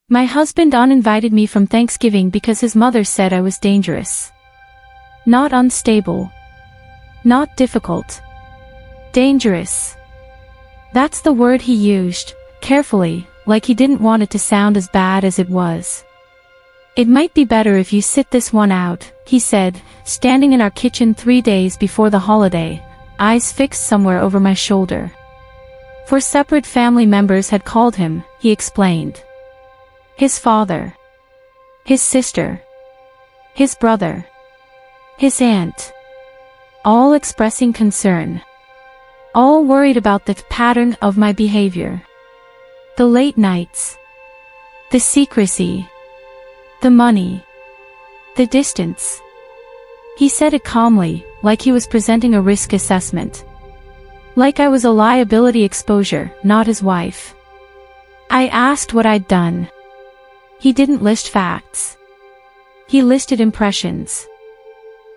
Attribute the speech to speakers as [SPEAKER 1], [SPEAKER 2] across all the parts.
[SPEAKER 1] My husband uninvited me from Thanksgiving because his mother said I was dangerous. Not unstable. Not difficult. Dangerous. That's the word he used, carefully, like he didn't want it to sound as bad as it was. It might be better if you sit this one out, he said, standing in our kitchen 3 days before the holiday, eyes fixed somewhere over my shoulder. 4 separate family members had called him, he explained. His father. His sister. His brother. His aunt. All expressing concern. All worried about the pattern of my behavior. The late nights. The secrecy. The money. The distance. He said it calmly, like he was presenting a risk assessment. Like I was a liability exposure, not his wife. I asked what I'd done. He didn't list facts. He listed impressions.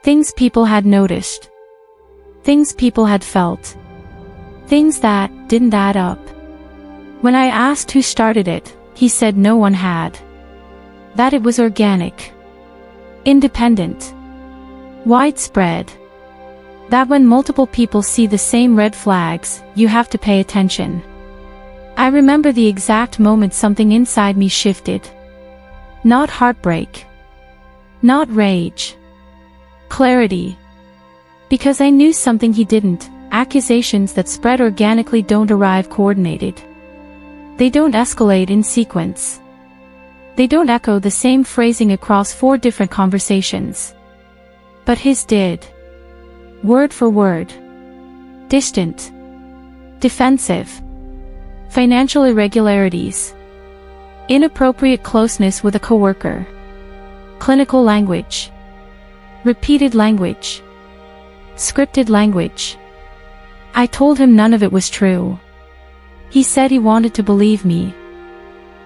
[SPEAKER 1] Things people had noticed. Things people had felt. Things that didn't add up. When I asked who started it, he said no one had. That it was organic. Independent. Widespread. That when multiple people see the same red flags, you have to pay attention. I remember the exact moment something inside me shifted. Not heartbreak. Not rage. Clarity. Because I knew something he didn't. Accusations that spread organically don't arrive coordinated. They don't escalate in sequence. They don't echo the same phrasing across 4 different conversations. But his did. Word for word. Distant. Defensive. Financial irregularities. Inappropriate closeness with a coworker. Clinical language. Repeated language. Scripted language. I told him none of it was true. He said he wanted to believe me.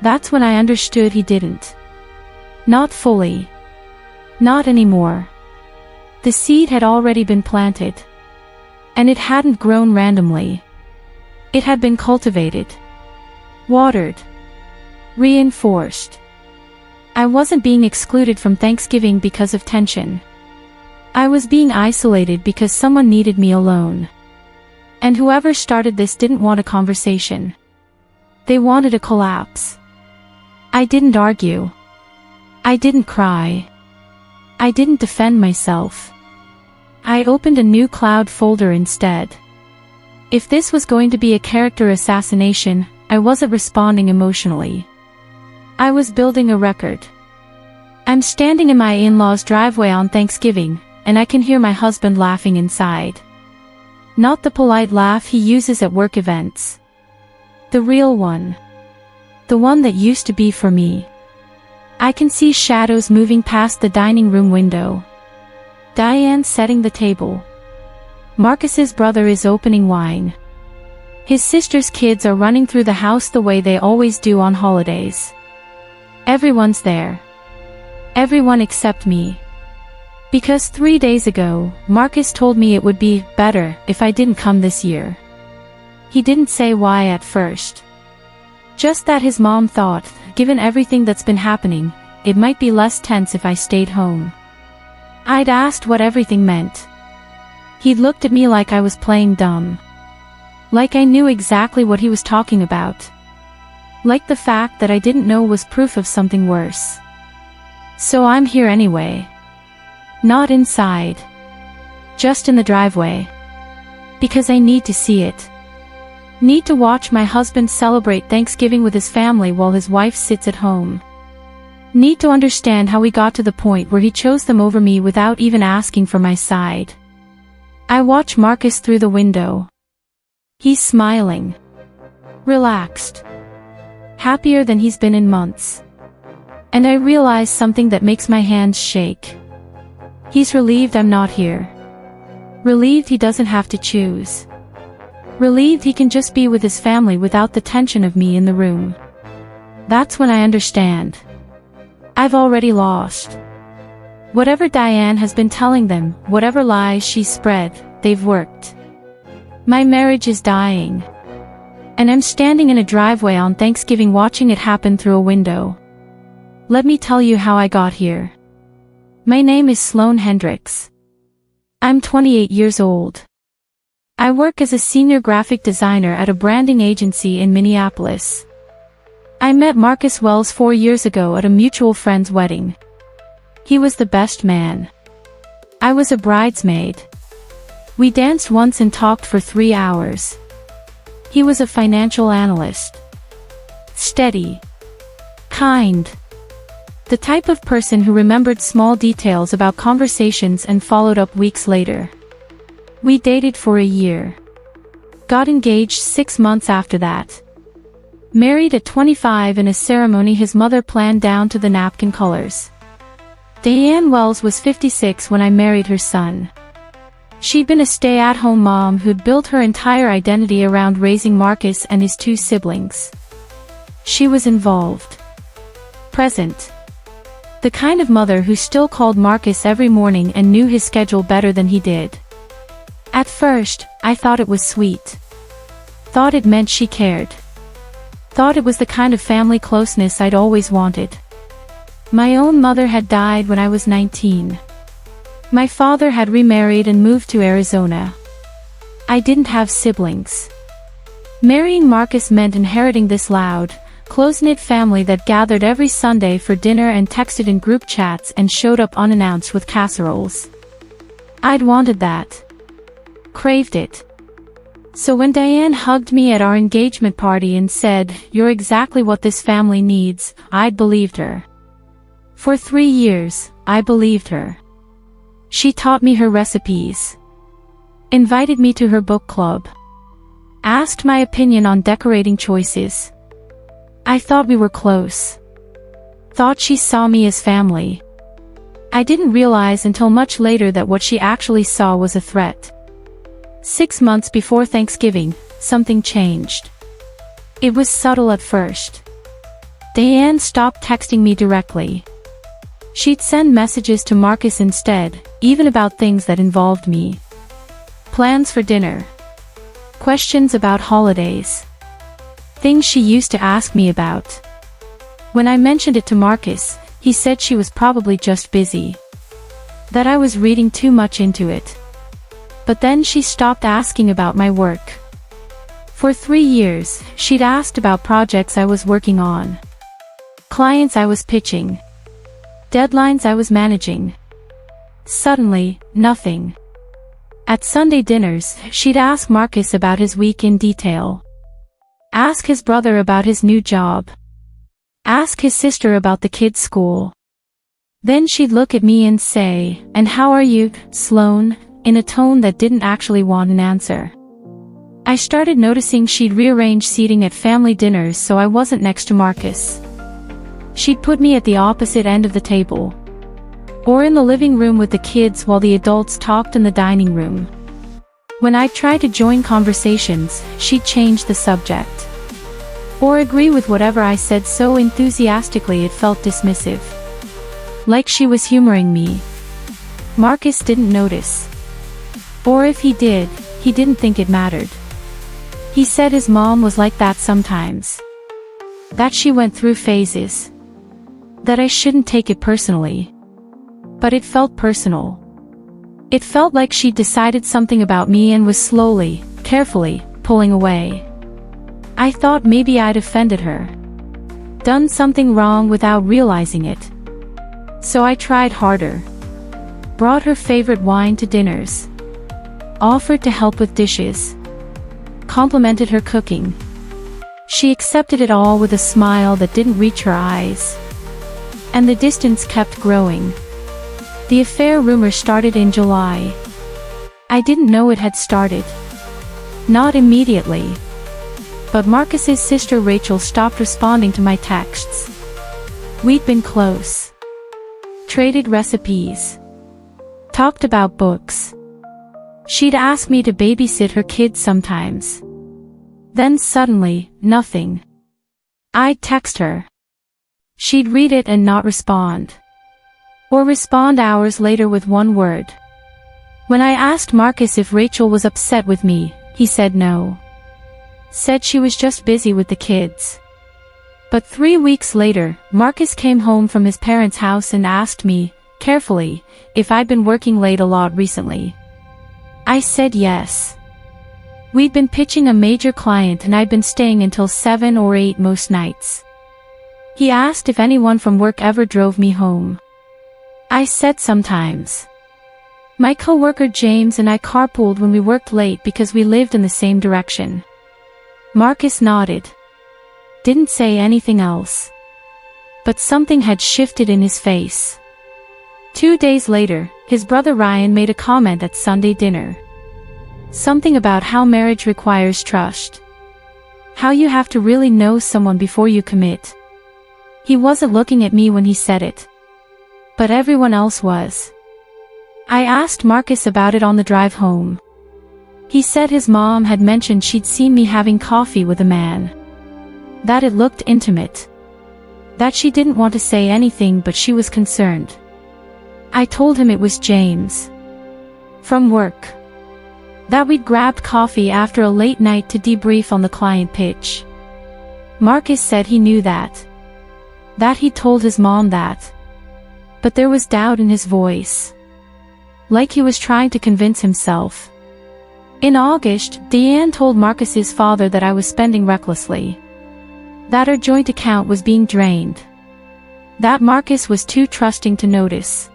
[SPEAKER 1] That's when I understood he didn't. Not fully. Not anymore. The seed had already been planted. And it hadn't grown randomly. It had been cultivated. Watered. Reinforced. I wasn't being excluded from Thanksgiving because of tension. I was being isolated because someone needed me alone. And whoever started this didn't want a conversation. They wanted a collapse. I didn't argue. I didn't cry. I didn't defend myself. I opened a new cloud folder instead. If this was going to be a character assassination, I wasn't responding emotionally. I was building a record. I'm standing in my in-laws' driveway on Thanksgiving, and I can hear my husband laughing inside. Not the polite laugh he uses at work events. The real one. The one that used to be for me. I can see shadows moving past the dining room window. Diane setting the table. Marcus's brother is opening wine. His sister's kids are running through the house the way they always do on holidays. Everyone's there. Everyone except me. Because 3 days ago, Marcus told me it would be better if I didn't come this year. He didn't say why at first. Just that his mom thought, given everything that's been happening, it might be less tense if I stayed home. I'd asked what everything meant. He'd looked at me like I was playing dumb. Like I knew exactly what he was talking about. Like the fact that I didn't know was proof of something worse. So I'm here anyway. Not inside. Just in the driveway. Because I need to see it. Need to watch my husband celebrate Thanksgiving with his family while his wife sits at home. Need to understand how he got to the point where he chose them over me without even asking for my side. I watch Marcus through the window. He's smiling. Relaxed. Happier than he's been in months. And I realize something that makes my hands shake. He's relieved I'm not here. Relieved he doesn't have to choose. Relieved he can just be with his family without the tension of me in the room. That's when I understand. I've already lost. Whatever Diane has been telling them, whatever lies she's spread, they've worked. My marriage is dying. And I'm standing in a driveway on Thanksgiving watching it happen through a window. Let me tell you how I got here. My name is Sloan Hendricks. I'm 28 years old. I work as a senior graphic designer at a branding agency in Minneapolis. I met Marcus Wells 4 years ago at a mutual friend's wedding. He was the best man. I was a bridesmaid. We danced once and talked for 3 hours. He was a financial analyst. Steady. Kind. The type of person who remembered small details about conversations and followed up weeks later. We dated for a year. Got engaged 6 months after that. Married at 25 in a ceremony his mother planned down to the napkin colors. Diane Wells was 56 when I married her son. She'd been a stay-at-home mom who'd built her entire identity around raising Marcus and his 2 siblings. She was involved. Present. The kind of mother who still called Marcus every morning and knew his schedule better than he did. At first, I thought it was sweet. Thought it meant she cared. Thought it was the kind of family closeness I'd always wanted. My own mother had died when I was 19. My father had remarried and moved to Arizona. I didn't have siblings. Marrying Marcus meant inheriting this loud, close-knit family that gathered every Sunday for dinner and texted in group chats and showed up unannounced with casseroles. I'd wanted that. Craved it. So when Diane hugged me at our engagement party and said, "You're exactly what this family needs," I'd believed her. For 3 years, I believed her. She taught me her recipes. Invited me to her book club. Asked my opinion on decorating choices. I thought we were close. Thought she saw me as family. I didn't realize until much later that what she actually saw was a threat. 6 months before Thanksgiving, something changed. It was subtle at first. Diane stopped texting me directly. She'd send messages to Marcus instead, even about things that involved me. Plans for dinner. Questions about holidays. Things she used to ask me about. When I mentioned it to Marcus, he said she was probably just busy. That I was reading too much into it. But then she stopped asking about my work. For 3 years, she'd asked about projects I was working on. Clients I was pitching. Deadlines I was managing. Suddenly, nothing. At Sunday dinners, she'd ask Marcus about his week in detail. Ask his brother about his new job. Ask his sister about the kids' school. Then she'd look at me and say, "And how are you, Sloan?" in a tone that didn't actually want an answer. I started noticing she'd rearrange seating at family dinners so I wasn't next to Marcus. She'd put me at the opposite end of the table. Or in the living room with the kids while the adults talked in the dining room. When I tried to join conversations, she'd change the subject. Or agree with whatever I said so enthusiastically it felt dismissive. Like she was humoring me. Marcus didn't notice. Or if he did, he didn't think it mattered. He said his mom was like that sometimes. That she went through phases. That I shouldn't take it personally. But it felt personal. It felt like she'd decided something about me and was slowly, carefully, pulling away. I thought maybe I'd offended her. Done something wrong without realizing it. So I tried harder. Brought her favorite wine to dinners. Offered to help with dishes. Complimented her cooking. She accepted it all with a smile that didn't reach her eyes. And the distance kept growing. The affair rumor started in July. I didn't know it had started. Not immediately. But Marcus's sister Rachel stopped responding to my texts. We'd been close. Traded recipes. Talked about books. She'd ask me to babysit her kids sometimes. Then suddenly, nothing. I'd text her. She'd read it and not respond. Or respond hours later with one word. When I asked Marcus if Rachel was upset with me, he said no. Said she was just busy with the kids. But 3 weeks later, Marcus came home from his parents' house and asked me, carefully, if I'd been working late a lot recently. I said yes. We'd been pitching a major client and I'd been staying until 7 or 8 most nights. He asked if anyone from work ever drove me home. I said sometimes. My coworker James and I carpooled when we worked late because we lived in the same direction. Marcus nodded. Didn't say anything else. But something had shifted in his face. 2 days later, his brother Ryan made a comment at Sunday dinner. Something about how marriage requires trust. How you have to really know someone before you commit. He wasn't looking at me when he said it. But everyone else was. I asked Marcus about it on the drive home. He said his mom had mentioned she'd seen me having coffee with a man. That it looked intimate. That she didn't want to say anything but she was concerned. I told him it was James. From work. That we'd grabbed coffee after a late night to debrief on the client pitch. Marcus said he knew that. That he'd told his mom that. But there was doubt in his voice. Like he was trying to convince himself. In August, Deanne told Marcus's father that I was spending recklessly. That our joint account was being drained. That Marcus was too trusting to notice.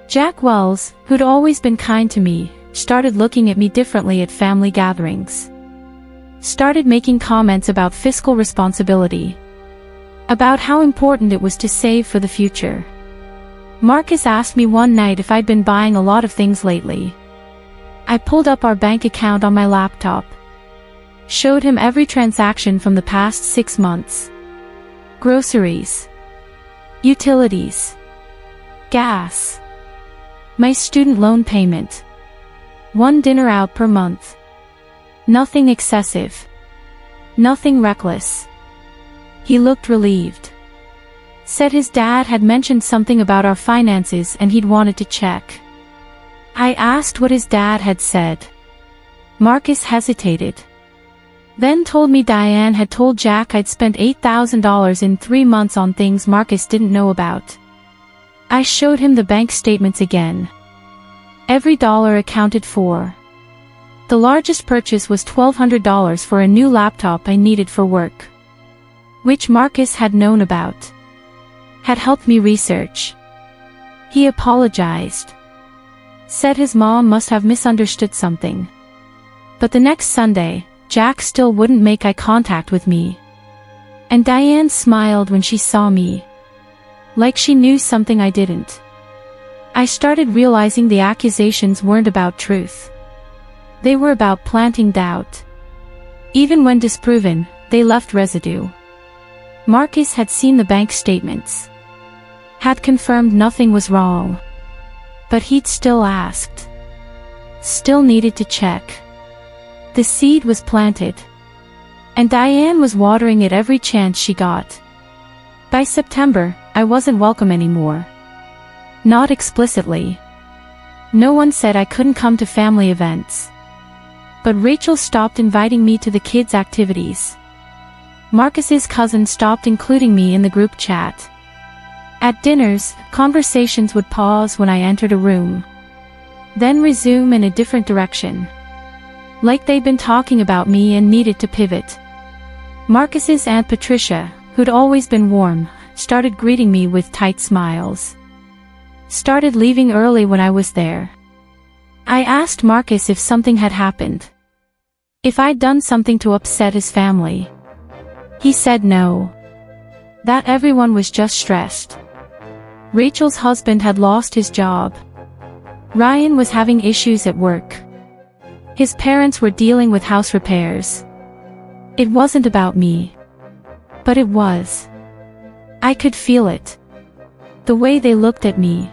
[SPEAKER 1] Jack Wells, who'd always been kind to me, started looking at me differently at family gatherings. Started making comments about fiscal responsibility. About how important it was to save for the future. Marcus asked me one night if I'd been buying a lot of things lately. I pulled up our bank account on my laptop. Showed him every transaction from the past 6 months. Groceries. Utilities. Gas. My student loan payment. 1 dinner out per month. Nothing excessive. Nothing reckless. He looked relieved. Said his dad had mentioned something about our finances and he'd wanted to check. I asked what his dad had said. Marcus hesitated. Then told me Diane had told Jack I'd spent $8,000 in 3 months on things Marcus didn't know about. I showed him the bank statements again. Every dollar accounted for. The largest purchase was $1,200 for a new laptop I needed for work. Which Marcus had known about. Had helped me research. He apologized. Said his mom must have misunderstood something. But the next Sunday, Jack still wouldn't make eye contact with me. And Diane smiled when she saw me. Like she knew something I didn't. I started realizing the accusations weren't about truth. They were about planting doubt. Even when disproven, they left residue. Marcus had seen the bank statements. Had confirmed nothing was wrong. But he'd still asked. Still needed to check. The seed was planted. And Diane was watering it every chance she got. By September, I wasn't welcome anymore. Not explicitly. No one said I couldn't come to family events. But Rachel stopped inviting me to the kids' activities. Marcus's cousin stopped including me in the group chat. At dinners, conversations would pause when I entered a room. Then resume in a different direction. Like they'd been talking about me and needed to pivot. Marcus's Aunt Patricia, who'd always been warm, started greeting me with tight smiles. Started leaving early when I was there. I asked Marcus if something had happened. If I'd done something to upset his family. He said no. That everyone was just stressed. Rachel's husband had lost his job. Ryan was having issues at work. His parents were dealing with house repairs. It wasn't about me. But it was. I could feel it. The way they looked at me.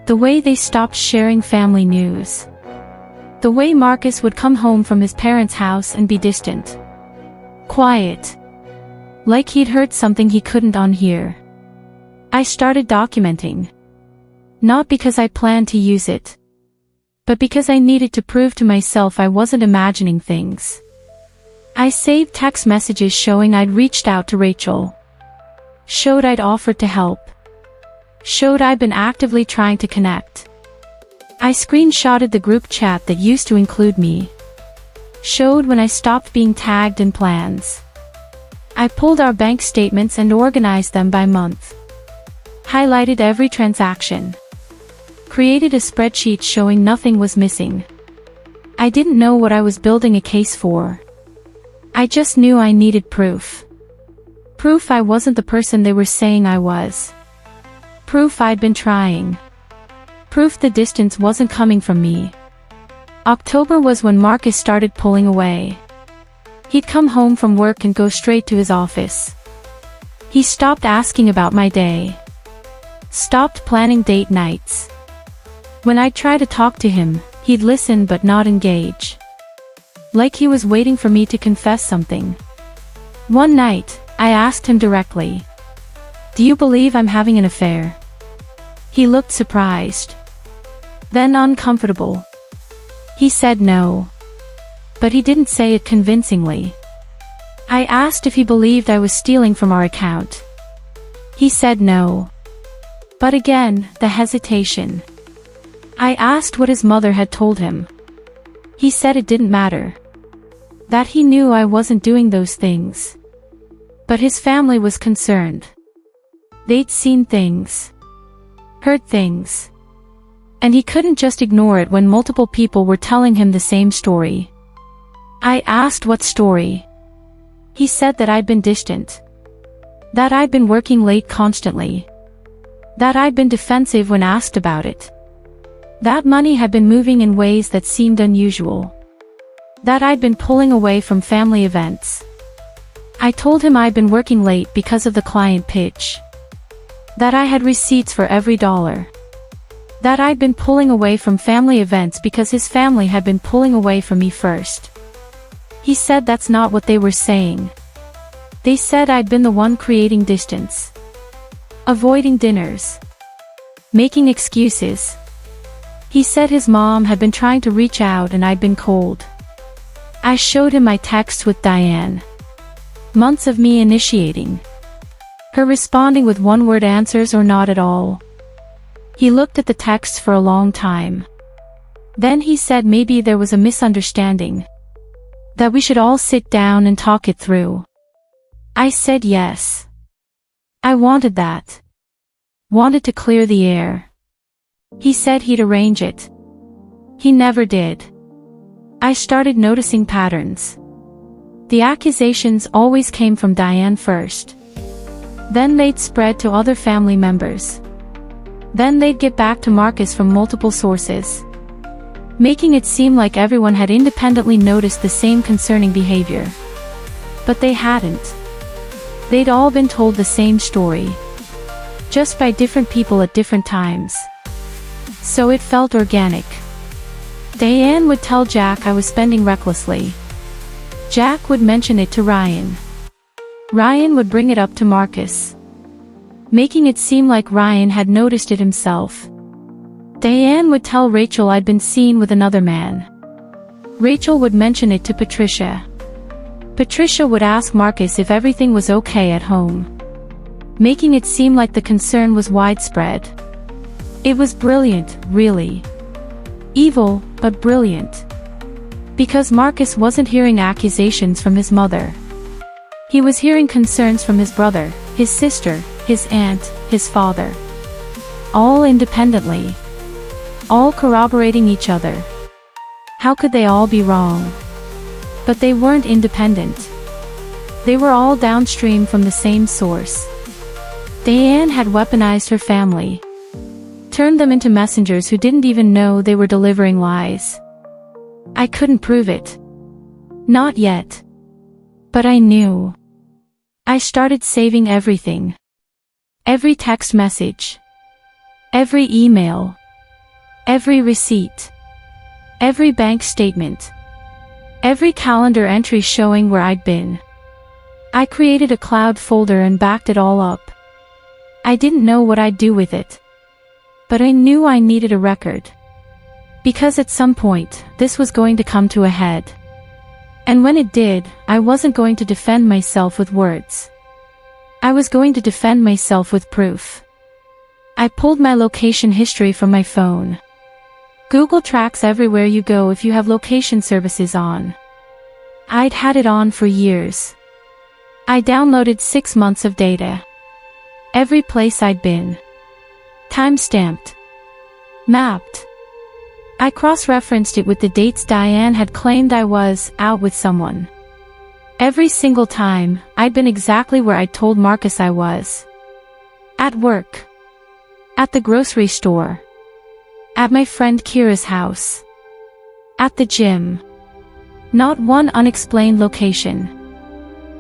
[SPEAKER 1] The way they stopped sharing family news. The way Marcus would come home from his parents' house and be distant. Quiet. Like he'd heard something he couldn't unhear. I started documenting. Not because I planned to use it. But because I needed to prove to myself I wasn't imagining things. I saved text messages showing I'd reached out to Rachel. Showed I'd offered to help. Showed I'd been actively trying to connect. I screenshotted the group chat that used to include me. Showed when I stopped being tagged in plans. I pulled our bank statements and organized them by month. Highlighted every transaction. Created a spreadsheet showing nothing was missing. I didn't know what I was building a case for. I just knew I needed proof. Proof I wasn't the person they were saying I was. Proof I'd been trying. Proof the distance wasn't coming from me. October was when Marcus started pulling away. He'd come home from work and go straight to his office. He stopped asking about my day. Stopped planning date nights. When I'd try to talk to him, he'd listen but not engage. Like he was waiting for me to confess something. One night, I asked him directly, "Do you believe I'm having an affair?" He looked surprised. Then uncomfortable. He said no. But he didn't say it convincingly. I asked if he believed I was stealing from our account. He said no. But again, the hesitation. I asked what his mother had told him. He said it didn't matter. That he knew I wasn't doing those things. But his family was concerned. They'd seen things. Heard things. And he couldn't just ignore it when multiple people were telling him the same story. I asked what story. He said that I'd been distant. That I'd been working late constantly. That I'd been defensive when asked about it. That money had been moving in ways that seemed unusual. That I'd been pulling away from family events. I told him I'd been working late because of the client pitch. That I had receipts for every dollar. That I'd been pulling away from family events because his family had been pulling away from me first. He said that's not what they were saying. They said I'd been the one creating distance. Avoiding dinners. Making excuses. He said his mom had been trying to reach out and I'd been cold. I showed him my texts with Diane. Months of me initiating. Her responding with one-word answers or not at all. He looked at the texts for a long time. Then he said maybe there was a misunderstanding. That we should all sit down and talk it through. I said yes. I wanted that. Wanted to clear the air. He said he'd arrange it. He never did. I started noticing patterns. The accusations always came from Diane first. Then they'd spread to other family members. Then they'd get back to Marcus from multiple sources. Making it seem like everyone had independently noticed the same concerning behavior. But they hadn't. They'd all been told the same story. Just by different people at different times. So it felt organic. Diane would tell Jack I was spending recklessly. Jack would mention it to Ryan. Ryan would bring it up to Marcus. Making it seem like Ryan had noticed it himself. Diane would tell Rachel I'd been seen with another man. Rachel would mention it to Patricia. Patricia would ask Marcus if everything was okay at home. Making it seem like the concern was widespread. It was brilliant, really. Evil, but brilliant. Because Marcus wasn't hearing accusations from his mother. He was hearing concerns from his brother, his sister, his aunt, his father. All independently. All corroborating each other. How could they all be wrong? But they weren't independent. They were all downstream from the same source. Diane had weaponized her family. Turned them into messengers who didn't even know they were delivering lies. I couldn't prove it. Not yet. But I knew. I started saving everything. Every text message. Every email. Every receipt. Every bank statement. Every calendar entry showing where I'd been. I created a cloud folder and backed it all up. I didn't know what I'd do with it. But I knew I needed a record. Because at some point, this was going to come to a head. And when it did, I wasn't going to defend myself with words. I was going to defend myself with proof. I pulled my location history from my phone. Google tracks everywhere you go if you have location services on. I'd had it on for years. I downloaded 6 months of data. Every place I'd been. Time-stamped. Mapped. I cross-referenced it with the dates Diane had claimed I was out with someone. Every single time, I'd been exactly where I'd told Marcus I was. At work. At the grocery store. At my friend Kira's house. At the gym. Not one unexplained location.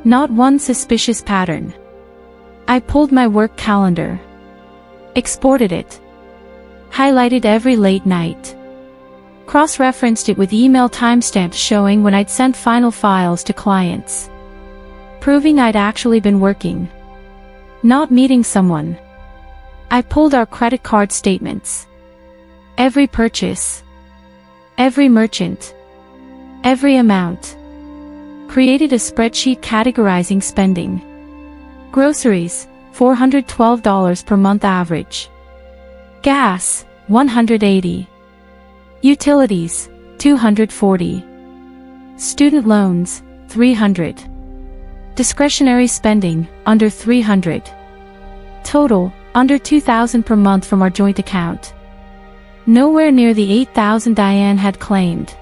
[SPEAKER 1] Not one suspicious pattern. I pulled my work calendar. Exported it. Highlighted every late night. Cross-referenced it with email timestamps showing when I'd sent final files to clients. Proving I'd actually been working. Not meeting someone. I pulled our credit card statements. Every purchase. Every merchant. Every amount. Created a spreadsheet categorizing spending. Groceries, $412 per month average. Gas, $180. Utilities, $240. Student loans, $300. Discretionary spending, under $300. Total, under $2,000 per month from our joint account. Nowhere near the $8,000 Diane had claimed.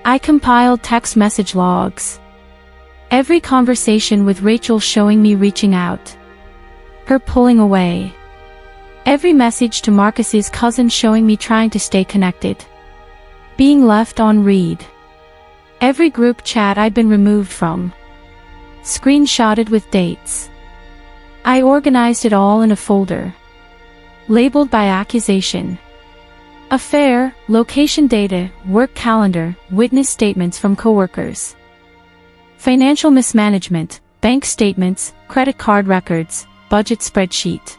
[SPEAKER 1] I compiled text message logs. Every conversation with Rachel showing me reaching out. Her pulling away. Every message to Marcus's cousin showing me trying to stay connected. Being left on read. Every group chat I'd been removed from. Screenshotted with dates. I organized it all in a folder. Labeled by accusation. Affair, location data, work calendar, witness statements from coworkers. Financial mismanagement, bank statements, credit card records, budget spreadsheet.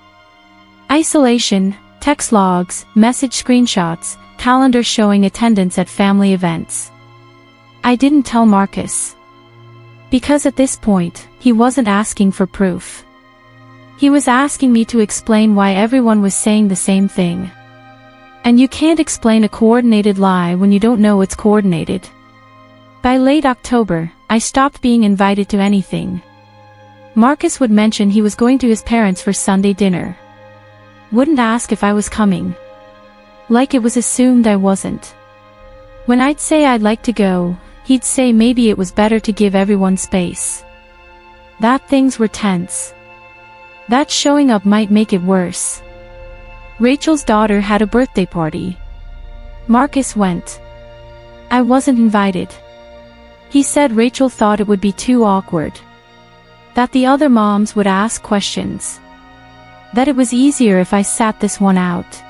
[SPEAKER 1] Isolation, text logs, message screenshots, calendar showing attendance at family events. I didn't tell Marcus. Because at this point, he wasn't asking for proof. He was asking me to explain why everyone was saying the same thing. And you can't explain a coordinated lie when you don't know it's coordinated. By late October, I stopped being invited to anything. Marcus would mention he was going to his parents for Sunday dinner. Wouldn't ask if I was coming. Like it was assumed I wasn't. When I'd say I'd like to go, he'd say maybe it was better to give everyone space. That things were tense. That showing up might make it worse. Rachel's daughter had a birthday party. Marcus went. I wasn't invited. He said Rachel thought it would be too awkward. That the other moms would ask questions. That it was easier if I sat this one out.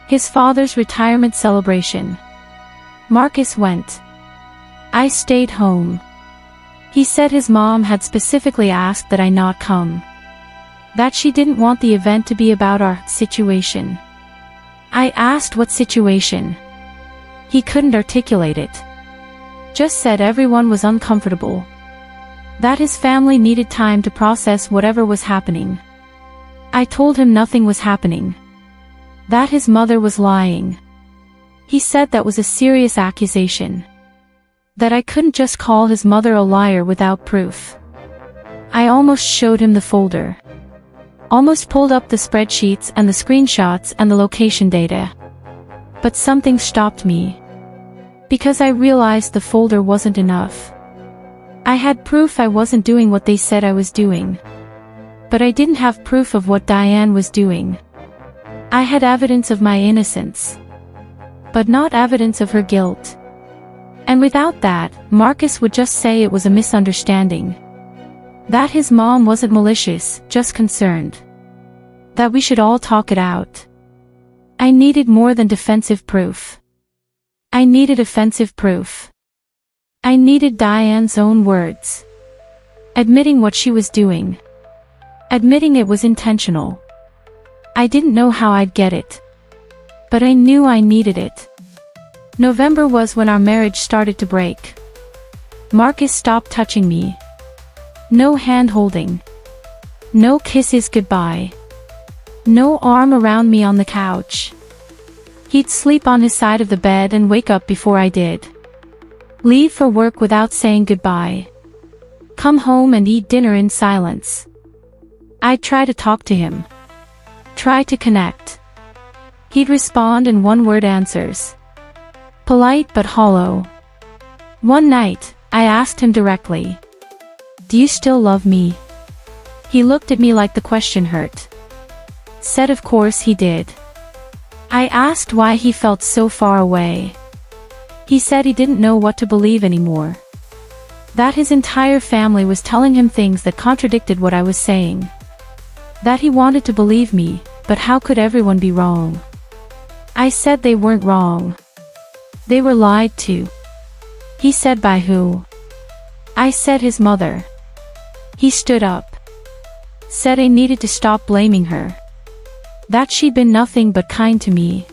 [SPEAKER 1] His father's retirement celebration. Marcus went. I stayed home. He said his mom had specifically asked that I not come. That she didn't want the event to be about our situation. I asked what situation. He couldn't articulate it. Just said everyone was uncomfortable. That his family needed time to process whatever was happening. I told him nothing was happening. That his mother was lying. He said that was a serious accusation. That I couldn't just call his mother a liar without proof. I almost showed him the folder. Almost pulled up the spreadsheets and the screenshots and the location data. But something stopped me. Because I realized the folder wasn't enough. I had proof I wasn't doing what they said I was doing. But I didn't have proof of what Diane was doing. I had evidence of my innocence. But not evidence of her guilt. And without that, Marcus would just say it was a misunderstanding. That his mom wasn't malicious, just concerned. That we should all talk it out. I needed more than defensive proof. I needed offensive proof. I needed Diane's own words. Admitting what she was doing. Admitting it was intentional. I didn't know how I'd get it. But I knew I needed it. November was when our marriage started to break. Marcus stopped touching me. No hand-holding. No kisses goodbye. No arm around me on the couch. He'd sleep on his side of the bed and wake up before I did. Leave for work without saying goodbye. Come home and eat dinner in silence. I'd try to talk to him. Try to connect. He'd respond in one-word answers. Polite but hollow. One night, I asked him directly, "Do you still love me?" He looked at me like the question hurt. Said of course he did. I asked why he felt so far away. He said he didn't know what to believe anymore. That his entire family was telling him things that contradicted what I was saying. That he wanted to believe me, but how could everyone be wrong? I said they weren't wrong. They were lied to. He said by who? I said his mother. He stood up. Said I needed to stop blaming her. That she'd been nothing but kind to me.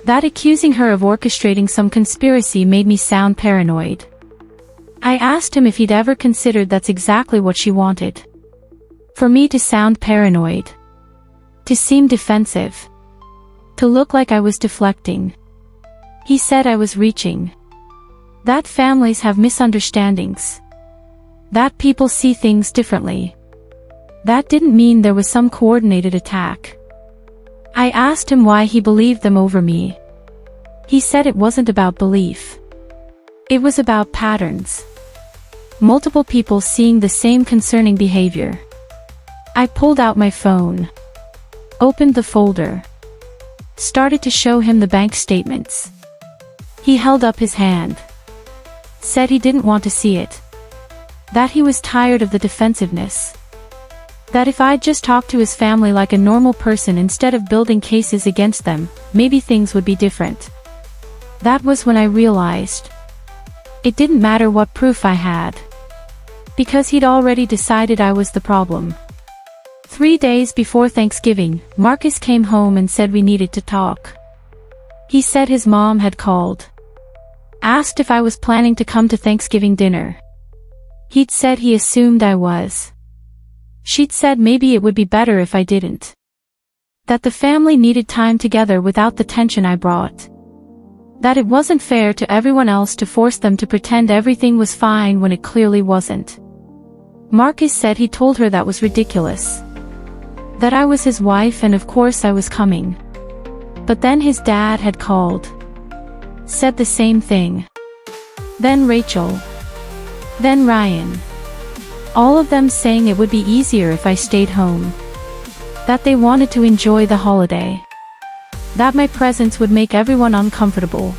[SPEAKER 1] That accusing her of orchestrating some conspiracy made me sound paranoid. I asked him if he'd ever considered that's exactly what she wanted. For me to sound paranoid. To seem defensive. To look like I was deflecting. He said I was reaching. That families have misunderstandings. That people see things differently. That didn't mean there was some coordinated attack. I asked him why he believed them over me. He said it wasn't about belief. It was about patterns. Multiple people seeing the same concerning behavior. I pulled out my phone. Opened the folder. Started to show him the bank statements. He held up his hand. Said he didn't want to see it. That he was tired of the defensiveness. That if I'd just talked to his family like a normal person instead of building cases against them, maybe things would be different. That was when I realized. It didn't matter what proof I had. Because he'd already decided I was the problem. 3 days before Thanksgiving, Marcus came home and said we needed to talk. He said his mom had called. Asked if I was planning to come to Thanksgiving dinner. He'd said he assumed I was. She'd said maybe it would be better if I didn't. That the family needed time together without the tension I brought. That it wasn't fair to everyone else to force them to pretend everything was fine when it clearly wasn't. Marcus said he told her that was ridiculous. That I was his wife and of course I was coming. But then his dad had called. Said the same thing. Then Rachel. Then Ryan. All of them saying it would be easier if I stayed home. That they wanted to enjoy the holiday. That my presence would make everyone uncomfortable.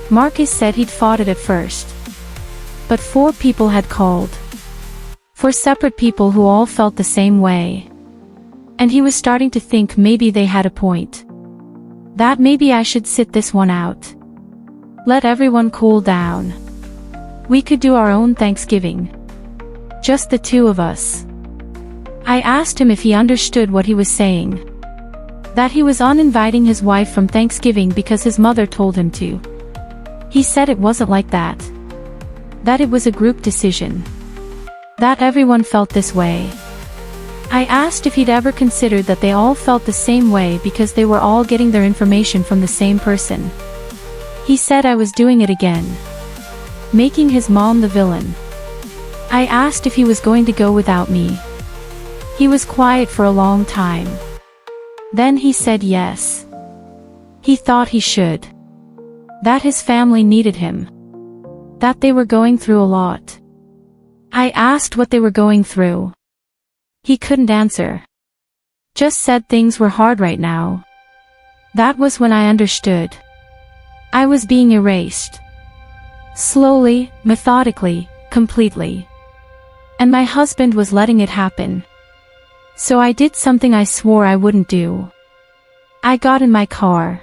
[SPEAKER 1] Marcus said he'd fought it at first. But 4 people had called. 4 separate people who all felt the same way. And he was starting to think maybe they had a point. That maybe I should sit this one out. Let everyone cool down. We could do our own Thanksgiving. Just the 2 of us. I asked him if he understood what he was saying. That he was uninviting his wife from Thanksgiving because his mother told him to. He said it wasn't like that. That it was a group decision. That everyone felt this way. I asked if he'd ever considered that they all felt the same way because they were all getting their information from the same person. He said I was doing it again. Making his mom the villain. I asked if he was going to go without me. He was quiet for a long time. Then he said yes. He thought he should. That his family needed him. That they were going through a lot. I asked what they were going through. He couldn't answer. Just said things were hard right now. That was when I understood. I was being erased. Slowly, methodically, completely. And my husband was letting it happen. So I did something I swore I wouldn't do. I got in my car.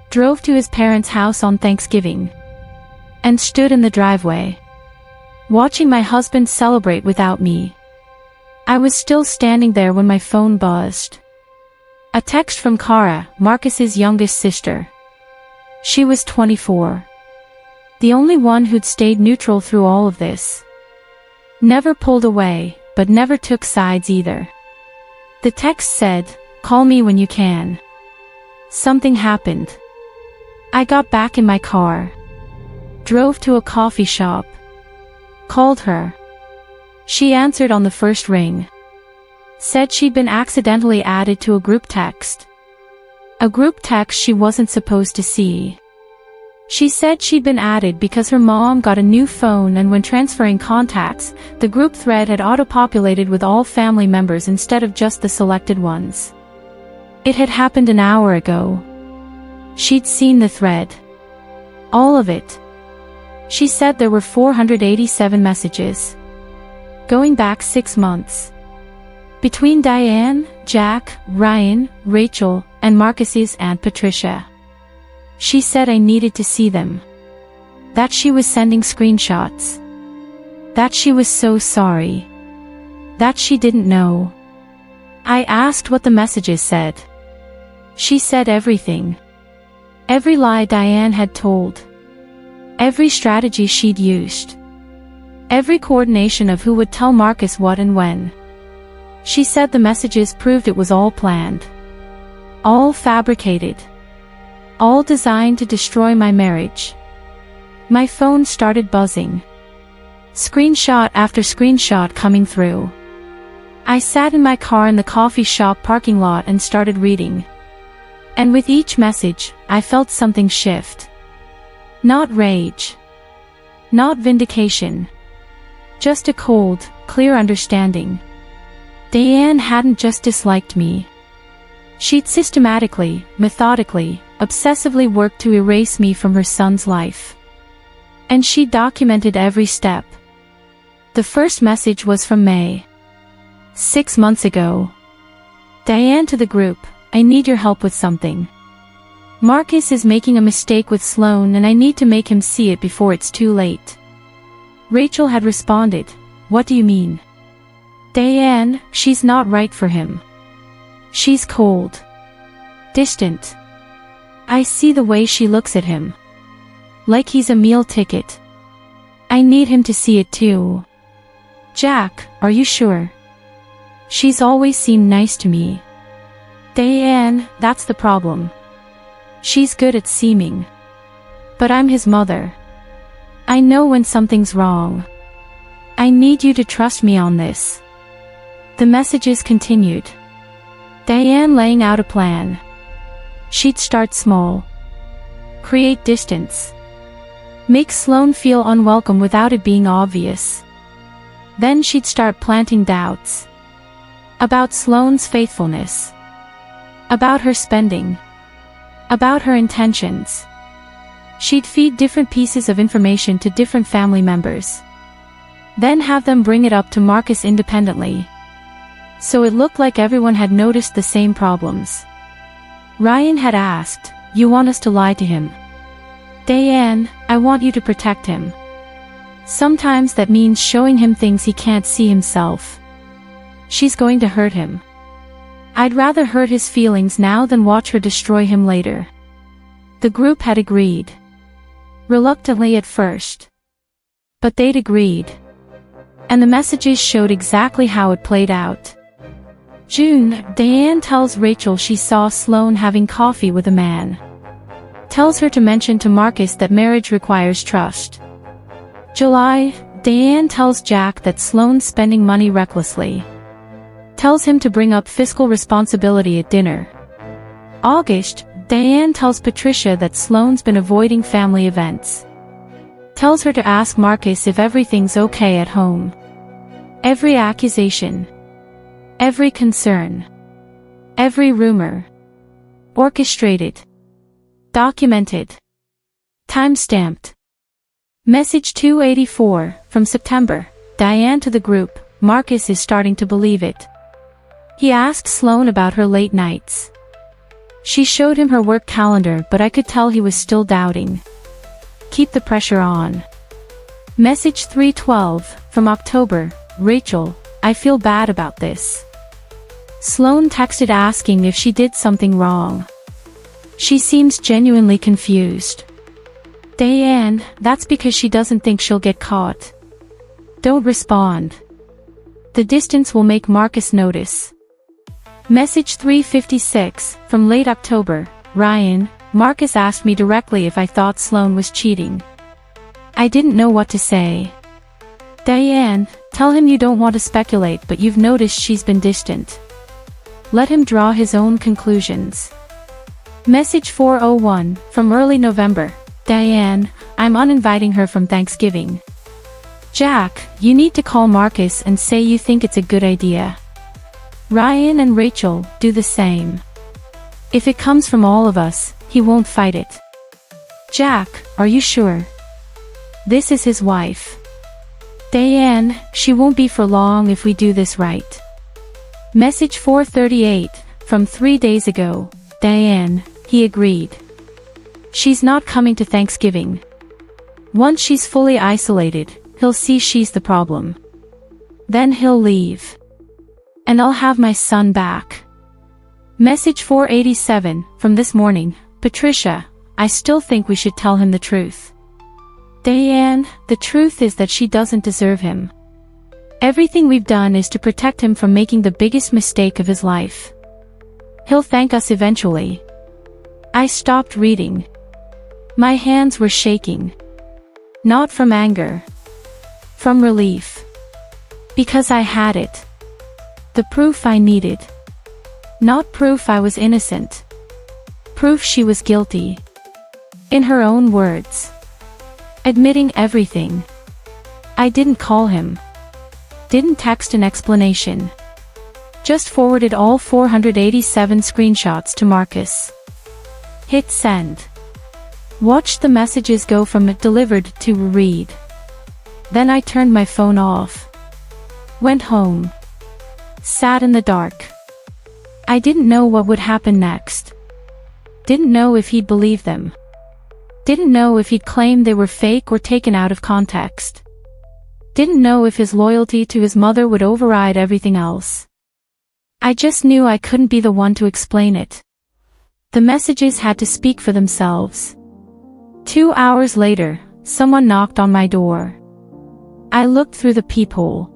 [SPEAKER 1] Drove to his parents' house on Thanksgiving. And stood in the driveway. Watching my husband celebrate without me. I was still standing there when my phone buzzed. A text from Cara, Marcus's youngest sister. She was 24. The only one who'd stayed neutral through all of this. Never pulled away, but never took sides either. The text said, "Call me when you can." Something happened. I got back in my car. Drove to a coffee shop. Called her. She answered on the first ring. Said she'd been accidentally added to a group text. A group text she wasn't supposed to see. She said she'd been added because her mom got a new phone, and when transferring contacts, the group thread had auto-populated with all family members instead of just the selected ones. It had happened an hour ago. She'd seen the thread. All of it. She said there were 487 messages. Going back 6 months. Between Diane, Jack, Ryan, Rachel, and Marcus's Aunt Patricia. She said I needed to see them. That she was sending screenshots. That she was so sorry. That she didn't know. I asked what the messages said. She said everything. Every lie Diane had told. Every strategy she'd used. Every coordination of who would tell Marcus what and when. She said the messages proved it was all planned. All fabricated. All designed to destroy my marriage. My phone started buzzing. Screenshot after screenshot coming through. I sat in my car in the coffee shop parking lot and started reading. And with each message, I felt something shift. Not rage. Not vindication. Just a cold, clear understanding. Diane hadn't just disliked me. She'd systematically, methodically, obsessively worked to erase me from her son's life. And she documented every step. The first message was from May. 6 months ago. Diane to the group, "I need your help with something. Marcus is making a mistake with Sloane and I need to make him see it before it's too late." Rachel had responded, "What do you mean?" "Diane, she's not right for him. She's cold. Distant. I see the way she looks at him. Like he's a meal ticket. I need him to see it too." "Jack, are you sure? She's always seemed nice to me." "Diane, that's the problem. She's good at seeming. But I'm his mother. I know when something's wrong. I need you to trust me on this." The messages continued. Diane laying out a plan. She'd start small. Create distance. Make Sloane feel unwelcome without it being obvious. Then she'd start planting doubts. About Sloane's faithfulness. About her spending. About her intentions. She'd feed different pieces of information to different family members. Then have them bring it up to Marcus independently. So it looked like everyone had noticed the same problems. Ryan had asked, "You want us to lie to him?" "Diane, I want you to protect him. Sometimes that means showing him things he can't see himself. She's going to hurt him. I'd rather hurt his feelings now than watch her destroy him later." The group had agreed. Reluctantly at first. But they'd agreed. And the messages showed exactly how it played out. June, Diane tells Rachel she saw Sloane having coffee with a man. Tells her to mention to Marcus that marriage requires trust. July, Diane tells Jack that Sloane's spending money recklessly. Tells him to bring up fiscal responsibility at dinner. August, Diane tells Patricia that Sloane's been avoiding family events. Tells her to ask Marcus if everything's okay at home. Every accusation. Every concern. Every rumor. Orchestrated. Documented. Time-stamped. Message 284, from September. Diane to the group, Marcus is starting to believe it. He asked Sloane about her late nights. She showed him her work calendar, but I could tell he was still doubting. Keep the pressure on. Message 312, from October. Rachel, I feel bad about this. Sloane texted asking if she did something wrong. She seems genuinely confused. Diane, that's because she doesn't think she'll get caught. Don't respond. The distance will make Marcus notice. Message 356, from late October. Ryan, Marcus asked me directly if I thought Sloane was cheating. I didn't know what to say. Diane, tell him you don't want to speculate, but you've noticed she's been distant. Let him draw his own conclusions. Message 401, from early November. Diane, I'm uninviting her from Thanksgiving. Jack, you need to call Marcus and say you think it's a good idea. Ryan and Rachel, do the same. If it comes from all of us, he won't fight it. Jack, are you sure? This is his wife. Diane, she won't be for long if we do this right. Message 438, from 3 days ago. Diane, he agreed. She's not coming to Thanksgiving. Once she's fully isolated, he'll see she's the problem. Then he'll leave. And I'll have my son back. Message 487, from this morning. Patricia, I still think we should tell him the truth. Diane, the truth is that she doesn't deserve him. Everything we've done is to protect him from making the biggest mistake of his life. He'll thank us eventually. I stopped reading. My hands were shaking. Not from anger. From relief. Because I had it. The proof I needed. Not proof I was innocent. Proof she was guilty. In her own words. Admitting everything. I didn't call him. Didn't text an explanation. Just forwarded all 487 screenshots to Marcus. Hit send. Watched the messages go from delivered to read. Then I turned my phone off. Went home. Sat in the dark. I didn't know what would happen next. Didn't know if he'd believe them. Didn't know if he'd claim they were fake or taken out of context. Didn't know if his loyalty to his mother would override everything else. I just knew I couldn't be the one to explain it. The messages had to speak for themselves. 2 hours later, someone knocked on my door. I looked through the peephole.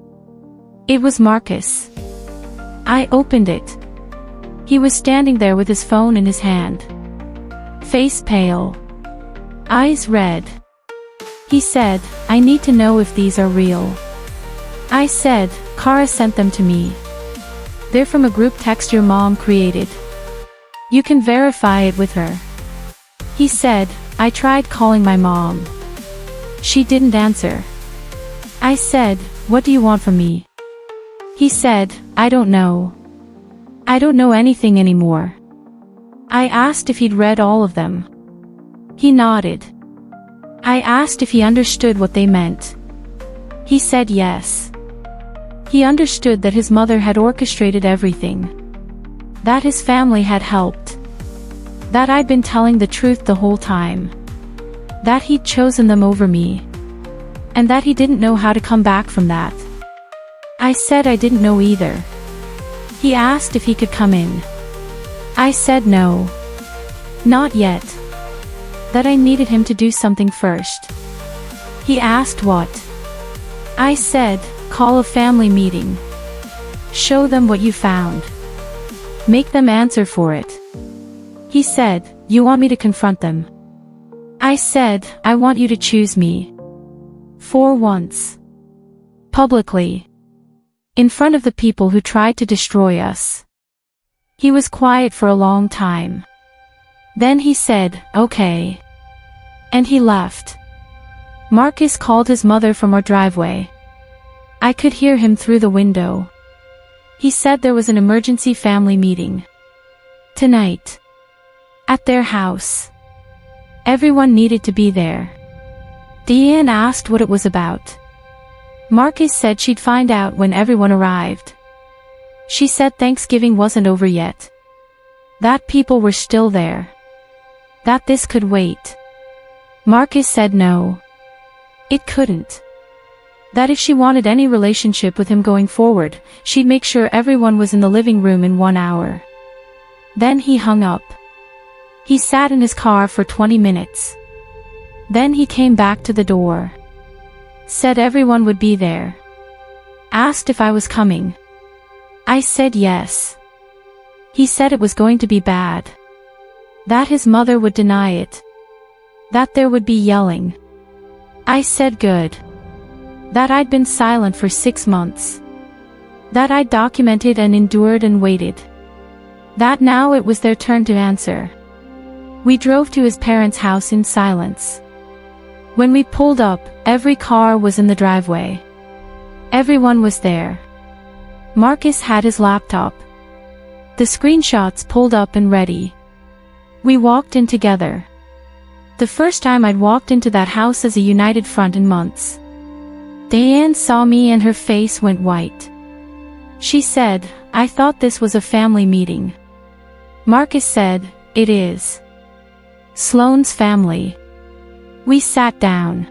[SPEAKER 1] It was Marcus. I opened it. He was standing there with his phone in his hand. Face pale. Eyes red. He said, I need to know if these are real. I said, Kara sent them to me. They're from a group text your mom created. You can verify it with her. He said, I tried calling my mom. She didn't answer. I said, what do you want from me? He said, I don't know. I don't know anything anymore. I asked if he'd read all of them. He nodded. I asked if he understood what they meant. He said yes. He understood that his mother had orchestrated everything. That his family had helped. That I'd been telling the truth the whole time. That he'd chosen them over me. And that he didn't know how to come back from that. I said I didn't know either. He asked if he could come in. I said no. Not yet. That I needed him to do something first. He asked what? I said, call a family meeting. Show them what you found. Make them answer for it. He said, you want me to confront them? I said, I want you to choose me. For once. Publicly. In front of the people who tried to destroy us. He was quiet for a long time. Then he said, okay. And he left. Marcus called his mother from our driveway. I could hear him through the window. He said there was an emergency family meeting. Tonight. At their house. Everyone needed to be there. Diane asked what it was about. Marcus said she'd find out when everyone arrived. She said Thanksgiving wasn't over yet. That people were still there. That this could wait. Marcus said no. It couldn't. That if she wanted any relationship with him going forward, she'd make sure everyone was in the living room in 1 hour. Then he hung up. He sat in his car for 20 minutes. Then he came back to the door. Said everyone would be there. Asked if I was coming. I said yes. He said it was going to be bad. That his mother would deny it. That there would be yelling. I said good. That I'd been silent for 6 months. That I'd documented and endured and waited. That now it was their turn to answer. We drove to his parents' house in silence. When we pulled up, every car was in the driveway. Everyone was there. Marcus had his laptop. The screenshots pulled up and ready. We walked in together. The first time I'd walked into that house as a united front in months. Diane saw me and her face went white. She said, I thought this was a family meeting. Marcus said, it is. Sloane's family. We sat down.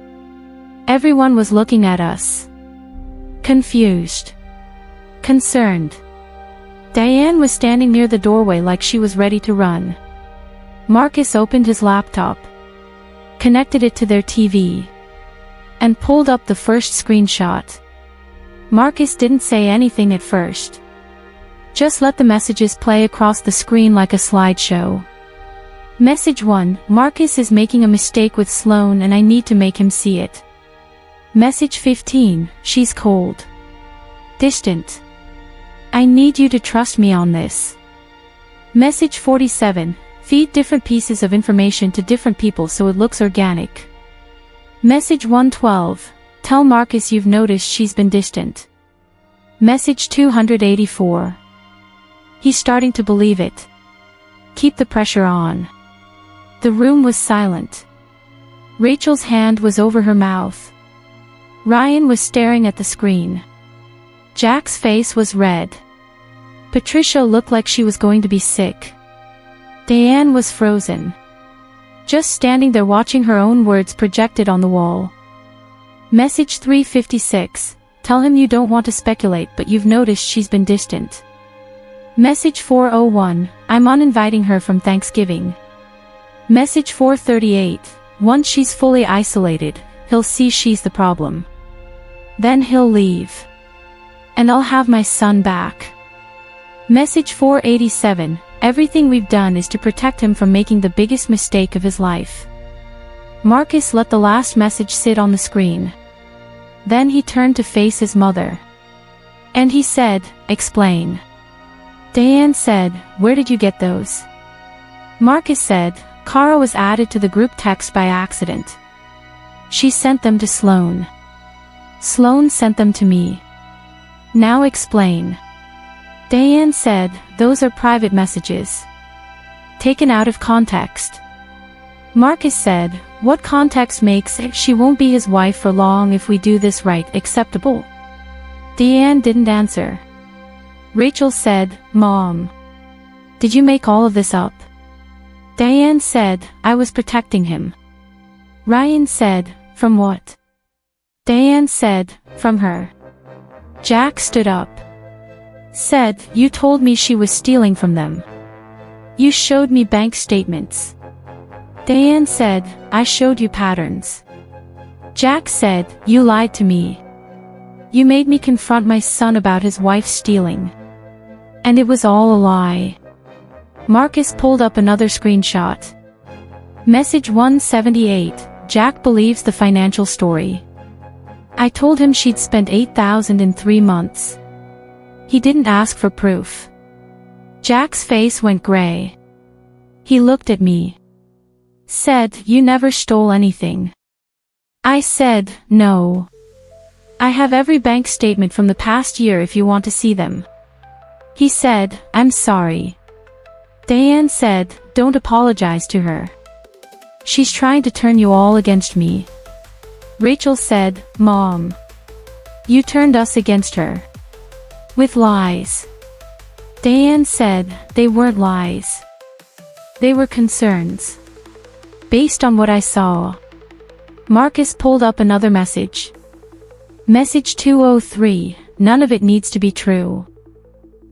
[SPEAKER 1] Everyone was looking at us. Confused. Concerned. Diane was standing near the doorway like she was ready to run. Marcus opened his laptop, connected it to their TV, and pulled up the first screenshot. Marcus didn't say anything at first. Just let the messages play across the screen like a slideshow. Message 1, Marcus is making a mistake with Sloane and I need to make him see it. Message 15, she's cold. Distant. I need you to trust me on this. Message 47, feed different pieces of information to different people so it looks organic. Message 112, tell Marcus you've noticed she's been distant. Message 284. He's starting to believe it. Keep the pressure on. The room was silent. Rachel's hand was over her mouth. Ryan was staring at the screen. Jack's face was red. Patricia looked like she was going to be sick. Diane was frozen. Just standing there watching her own words projected on the wall. Message 356, tell him you don't want to speculate but you've noticed she's been distant. Message 401, I'm uninviting her from Thanksgiving. Message 438, once she's fully isolated, he'll see she's the problem. Then he'll leave. And I'll have my son back. Message 487, everything we've done is to protect him from making the biggest mistake of his life. Marcus let the last message sit on the screen. Then he turned to face his mother. And he said, explain. Diane said, where did you get those? Marcus said, Cara was added to the group text by accident. She sent them to Sloane. Sloane sent them to me. Now explain. Diane said, those are private messages. Taken out of context. Marcus said, what context makes it she won't be his wife for long if we do this right acceptable? Diane didn't answer. Rachel said, Mom. Did you make all of this up? Diane said, I was protecting him. Ryan said, from what? Diane said, from her. Jack stood up. Said, you told me she was stealing from them. You showed me bank statements. Diane said, I showed you patterns. Jack said, you lied to me. You made me confront my son about his wife stealing. And it was all a lie. Marcus pulled up another screenshot. Message 178, Jack believes the financial story. I told him she'd spent $8,000 in 3 months. He didn't ask for proof. Jack's face went gray. He looked at me. Said, you never stole anything. I said, no. I have every bank statement from the past year if you want to see them. He said, I'm sorry. Diane said, don't apologize to her. She's trying to turn you all against me. Rachel said, Mom. You turned us against her. With lies. Diane said, they weren't lies. They were concerns. Based on what I saw. Marcus pulled up another message. Message 203, none of it needs to be true.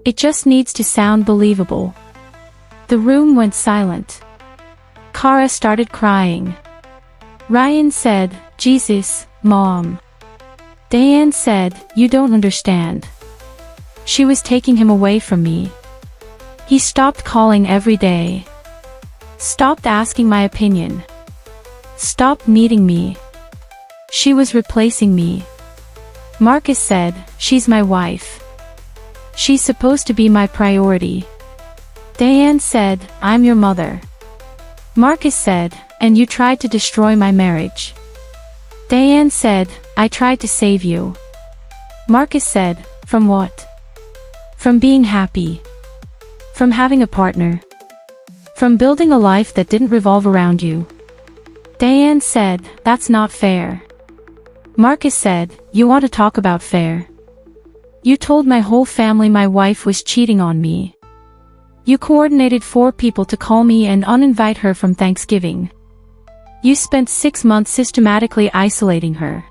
[SPEAKER 1] It just needs to sound believable. The room went silent. Cara started crying. Ryan said, Jesus, Mom. Diane said, you don't understand. She was taking him away from me. He stopped calling every day. Stopped asking my opinion. Stopped needing me. She was replacing me. Marcus said, she's my wife. She's supposed to be my priority. Diane said, I'm your mother. Marcus said, and you tried to destroy my marriage. Diane said, I tried to save you. Marcus said, from what? From being happy. From having a partner. From building a life that didn't revolve around you. Diane said, that's not fair. Marcus said, you want to talk about fair? You told my whole family my wife was cheating on me. You coordinated 4 people to call me and uninvite her from Thanksgiving. You spent 6 months systematically isolating her.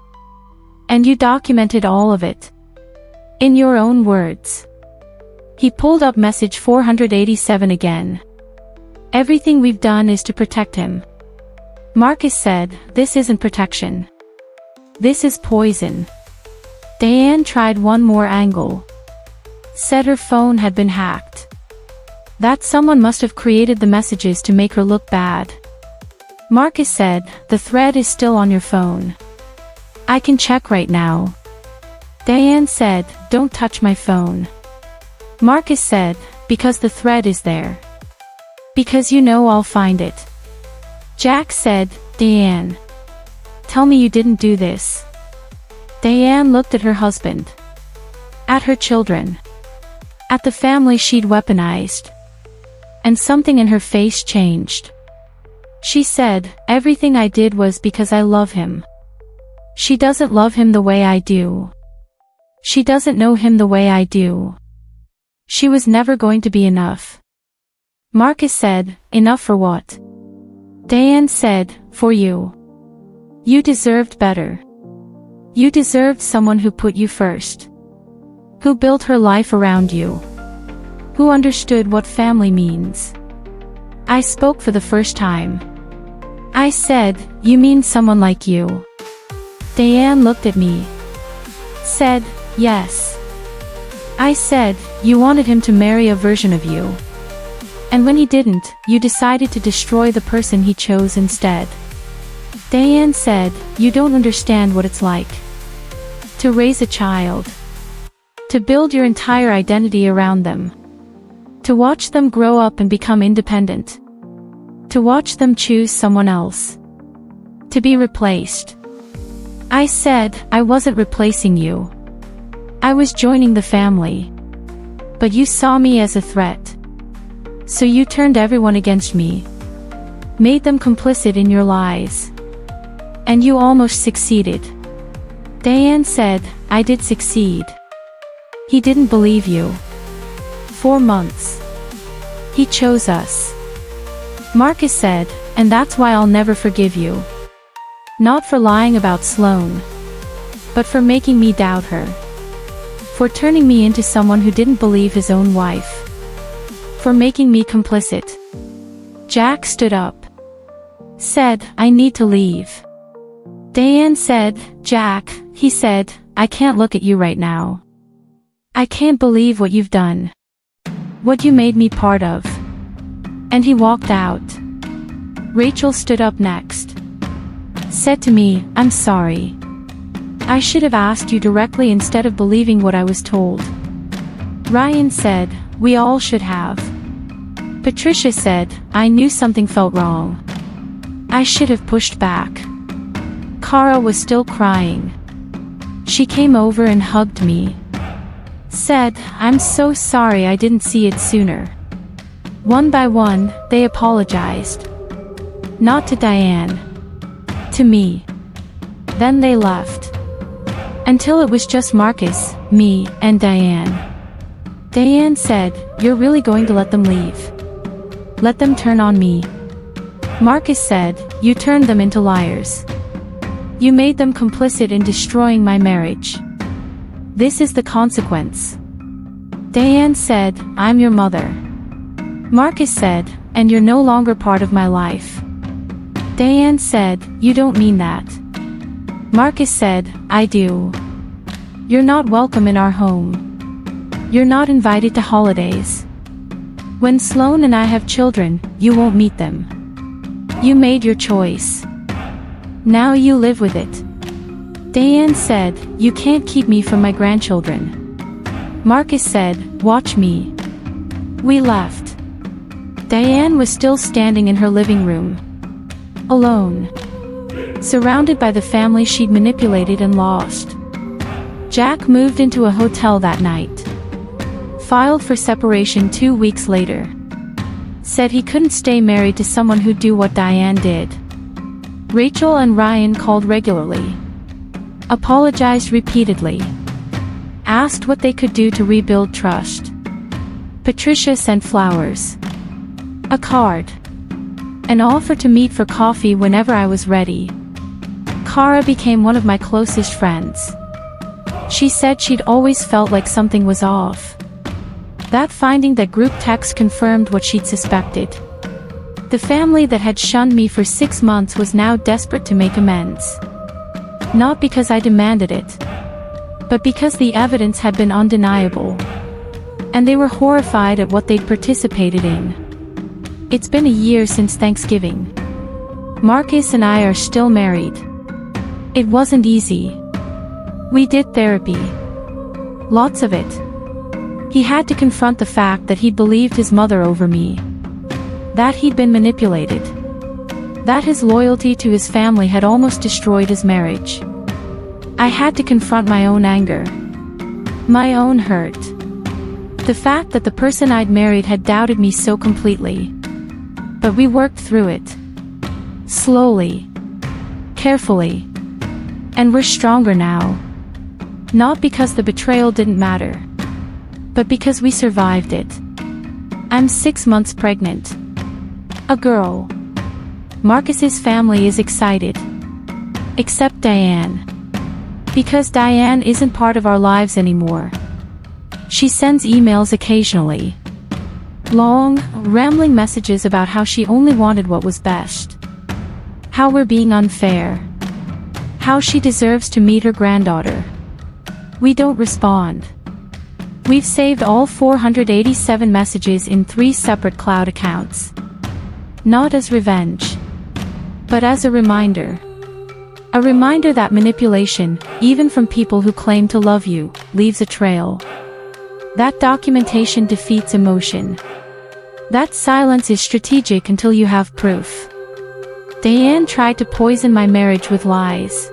[SPEAKER 1] And you documented all of it. In your own words. He pulled up message 487 again. Everything we've done is to protect him. Marcus said, this isn't protection. This is poison. Diane tried one more angle. Said her phone had been hacked. That someone must have created the messages to make her look bad. Marcus said, the thread is still on your phone. I can check right now. Diane said, don't touch my phone. Marcus said, because the thread is there. Because you know I'll find it. Jack said, Diane. Tell me you didn't do this. Diane looked at her husband. At her children. At the family she'd weaponized. And something in her face changed. She said, everything I did was because I love him. She doesn't love him the way I do. She doesn't know him the way I do. She was never going to be enough. Marcus said, enough for what? Diane said, for you. You deserved better. You deserved someone who put you first. Who built her life around you. Who understood what family means. I spoke for the first time. I said, you mean someone like you? Diane looked at me. Said, yes. I said, you wanted him to marry a version of you. And when he didn't, you decided to destroy the person he chose instead. Diane said, you don't understand what it's like. To raise a child. To build your entire identity around them. To watch them grow up and become independent. To watch them choose someone else. To be replaced. I said, I wasn't replacing you. I was joining the family. But you saw me as a threat. So you turned everyone against me. Made them complicit in your lies. And you almost succeeded. Diane said, I did succeed. He didn't believe you. 4 months. He chose us. Marcus said, and that's why I'll never forgive you. Not for lying about Sloane. But for making me doubt her. For turning me into someone who didn't believe his own wife. For making me complicit. Jack stood up. Said, I need to leave. Diane said, Jack, he said, I can't look at you right now. I can't believe what you've done. What you made me part of. And he walked out. Rachel stood up next. Said to me, I'm sorry. I should have asked you directly instead of believing what I was told. Ryan said, we all should have. Patricia said, I knew something felt wrong. I should have pushed back. Cara was still crying. She came over and hugged me. Said, I'm so sorry I didn't see it sooner. One by one, they apologized. Not to Diane. To me. Then they left. Until it was just Marcus, me, and Diane. Diane said, you're really going to let them leave? Let them turn on me? Marcus said, you turned them into liars. You made them complicit in destroying my marriage. This is the consequence. Diane said, I'm your mother. Marcus said, and you're no longer part of my life. Diane said, "You don't mean that." Marcus said, "I do. You're not welcome in our home. You're not invited to holidays. When Sloane and I have children, you won't meet them. You made your choice. Now you live with it." Diane said, "You can't keep me from my grandchildren." Marcus said, "Watch me." We left. Diane was still standing in her living room. Alone. Surrounded by the family she'd manipulated and lost. Jack moved into a hotel that night. Filed for separation 2 weeks later. Said he couldn't stay married to someone who'd do what Diane did. Rachel and Ryan called regularly. Apologized repeatedly. Asked what they could do to rebuild trust. Patricia sent flowers. A card. An offer to meet for coffee whenever I was ready. Kara became one of my closest friends. She said she'd always felt like something was off. That finding that group text confirmed what she'd suspected. The family that had shunned me for 6 months was now desperate to make amends. Not because I demanded it, but because the evidence had been undeniable. And they were horrified at what they'd participated in. It's been a year since Thanksgiving. Marcus and I are still married. It wasn't easy. We did therapy. Lots of it. He had to confront the fact that he'd believed his mother over me. That he'd been manipulated. That his loyalty to his family had almost destroyed his marriage. I had to confront my own anger. My own hurt. The fact that the person I'd married had doubted me so completely. But we worked through it. Slowly. Carefully. And we're stronger now. Not because the betrayal didn't matter. But because we survived it. I'm 6 months pregnant. A girl. Marcus's family is excited. Except Diane. Because Diane isn't part of our lives anymore. She sends emails occasionally. Long, rambling messages about how she only wanted what was best. How we're being unfair. How she deserves to meet her granddaughter. We don't respond. We've saved all 487 messages in 3 separate cloud accounts. Not as revenge. But as a reminder. A reminder that manipulation, even from people who claim to love you, leaves a trail. That documentation defeats emotion. That silence is strategic until you have proof. Diane tried to poison my marriage with lies.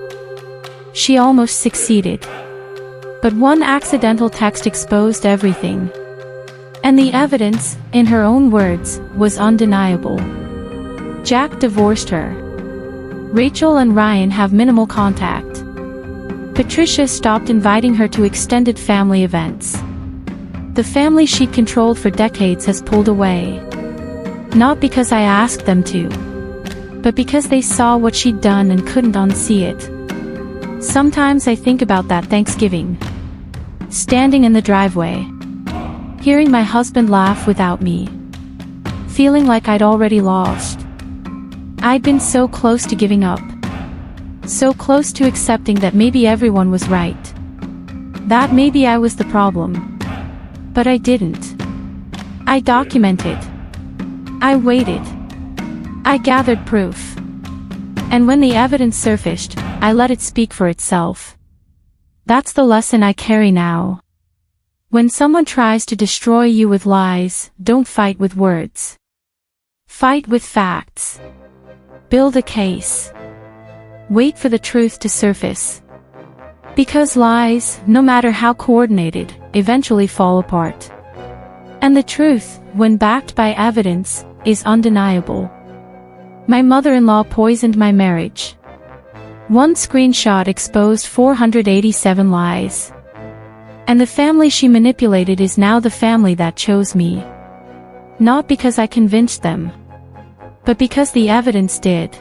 [SPEAKER 1] She almost succeeded. But one accidental text exposed everything. And the evidence, in her own words, was undeniable. Jack divorced her. Rachel and Ryan have minimal contact. Patricia stopped inviting her to extended family events. The family she'd controlled for decades has pulled away. Not because I asked them to. But because they saw what she'd done and couldn't unsee it. Sometimes I think about that Thanksgiving. Standing in the driveway. Hearing my husband laugh without me. Feeling like I'd already lost. I'd been so close to giving up. So close to accepting that maybe everyone was right. That maybe I was the problem. But I didn't. I documented. I waited. I gathered proof. And when the evidence surfaced, I let it speak for itself. That's the lesson I carry now. When someone tries to destroy you with lies, don't fight with words. Fight with facts. Build a case. Wait for the truth to surface. Because lies, no matter how coordinated, eventually fall apart. And the truth, when backed by evidence, is undeniable. My mother-in-law poisoned my marriage. One screenshot exposed 487 lies. And the family she manipulated is now the family that chose me. Not because I convinced them. But because the evidence did.